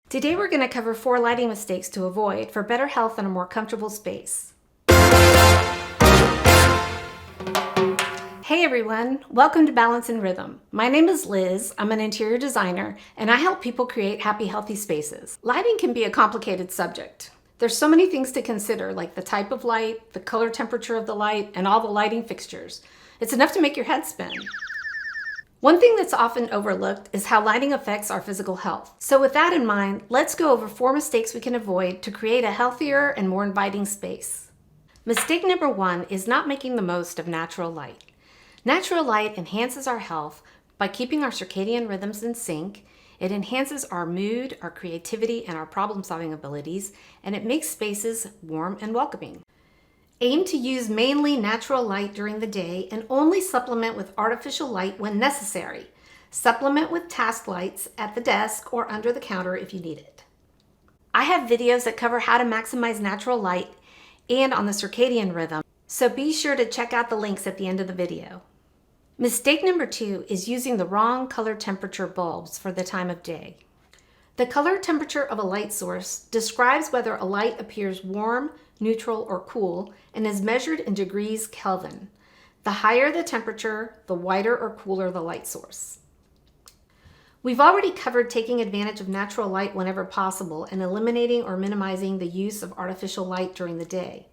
Today we're going to cover 4 lighting mistakes to avoid for better health and a more comfortable space. Hey everyone, welcome to Balance and Rhythm. My name is Liz, I'm an interior designer, and I help people create happy, healthy spaces. Lighting can be a complicated subject. There's so many things to consider, like the type of light, the color temperature of the light, and all the lighting fixtures. It's enough to make your head spin. One thing that's often overlooked is how lighting affects our physical health. So with that in mind, let's go over 4 mistakes we can avoid to create a healthier and more inviting space. Mistake number 1 is not making the most of natural light. Natural light enhances our health by keeping our circadian rhythms in sync. It enhances our mood, our creativity, and our problem-solving abilities, and it makes spaces warm and welcoming. Aim to use mainly natural light during the day and only supplement with artificial light when necessary. Supplement with task lights at the desk or under the counter if you need it. I have videos that cover how to maximize natural light and on the circadian rhythm, so be sure to check out the links at the end of the video. Mistake number 2 is using the wrong color temperature bulbs for the time of day. The color temperature of a light source describes whether a light appears warm, neutral, or cool, and is measured in degrees Kelvin. The higher the temperature, the whiter or cooler the light source. We've already covered taking advantage of natural light whenever possible and eliminating or minimizing the use of artificial light during the day.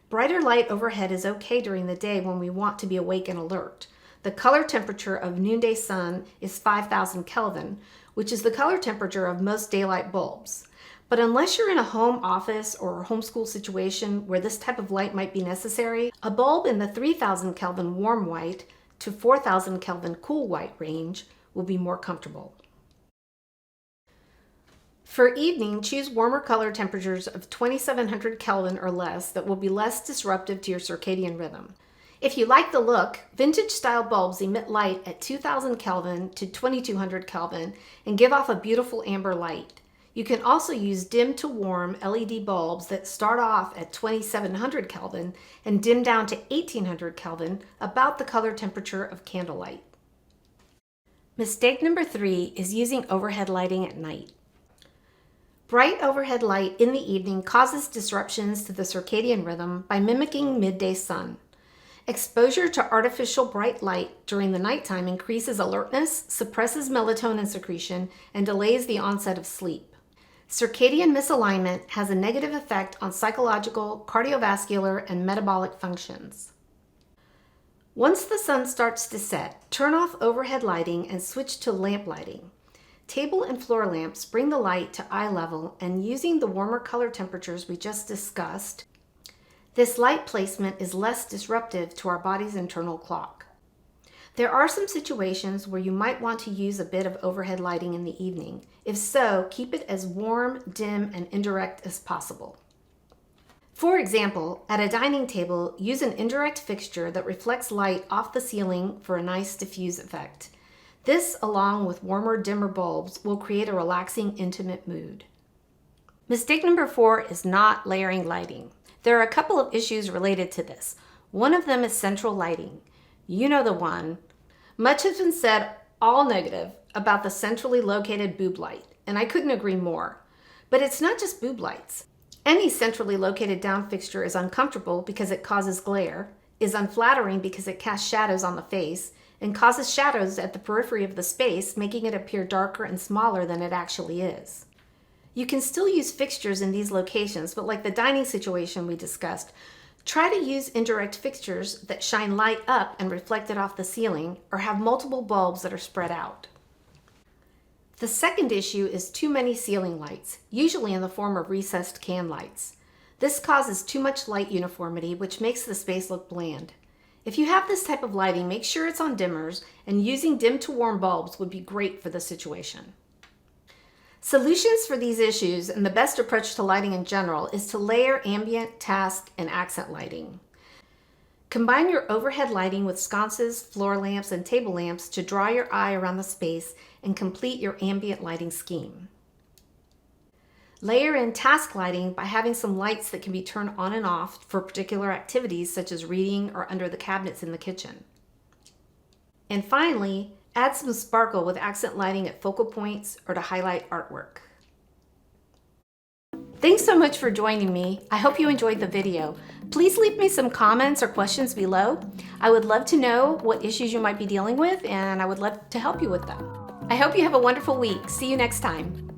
Brighter light overhead is okay during the day when we want to be awake and alert. The color temperature of noonday sun is 5,000 Kelvin, which is the color temperature of most daylight bulbs. But unless you're in a home office or homeschool situation where this type of light might be necessary, a bulb in the 3,000 Kelvin warm white to 4,000 Kelvin cool white range will be more comfortable. For evening, choose warmer color temperatures of 2,700 Kelvin or less that will be less disruptive to your circadian rhythm. If you like the look, vintage style bulbs emit light at 2,000 Kelvin to 2,200 Kelvin and give off a beautiful amber light. You can also use dim to warm LED bulbs that start off at 2,700 Kelvin and dim down to 1,800 Kelvin, about the color temperature of candlelight. Mistake number 3 is using overhead lighting at night. Bright overhead light in the evening causes disruptions to the circadian rhythm by mimicking midday sun. Exposure to artificial bright light during the nighttime increases alertness, suppresses melatonin secretion, and delays the onset of sleep. Circadian misalignment has a negative effect on psychological, cardiovascular, and metabolic functions. Once the sun starts to set, turn off overhead lighting and switch to lamp lighting. Table and floor lamps bring the light to eye level, and using the warmer color temperatures we just discussed, this light placement is less disruptive to our body's internal clock. There are some situations where you might want to use a bit of overhead lighting in the evening. If so, keep it as warm, dim, and indirect as possible. For example, at a dining table, use an indirect fixture that reflects light off the ceiling for a nice diffuse effect. This, along with warmer, dimmer bulbs, will create a relaxing, intimate mood. Mistake number 4 is not layering lighting. There are a couple of issues related to this. One of them is central lighting. You know the one. Much has been said, all negative, about the centrally located boob light, and I couldn't agree more. But it's not just boob lights. Any centrally located down fixture is uncomfortable because it causes glare, is unflattering because it casts shadows on the face, and causes shadows at the periphery of the space, making it appear darker and smaller than it actually is. You can still use fixtures in these locations, but like the dining situation we discussed, try to use indirect fixtures that shine light up and reflect it off the ceiling, or have multiple bulbs that are spread out. The second issue is too many ceiling lights, usually in the form of recessed can lights. This causes too much light uniformity, which makes the space look bland. If you have this type of lighting, make sure it's on dimmers, and using dim to warm bulbs would be great for the situation. Solutions for these issues, and the best approach to lighting in general, is to layer ambient, task, and accent lighting. Combine your overhead lighting with sconces, floor lamps, and table lamps to draw your eye around the space and complete your ambient lighting scheme. Layer in task lighting by having some lights that can be turned on and off for particular activities such as reading or under the cabinets in the kitchen. And finally, add some sparkle with accent lighting at focal points or to highlight artwork. Thanks so much for joining me. I hope you enjoyed the video. Please leave me some comments or questions below. I would love to know what issues you might be dealing with, and I would love to help you with them. I hope you have a wonderful week. See you next time.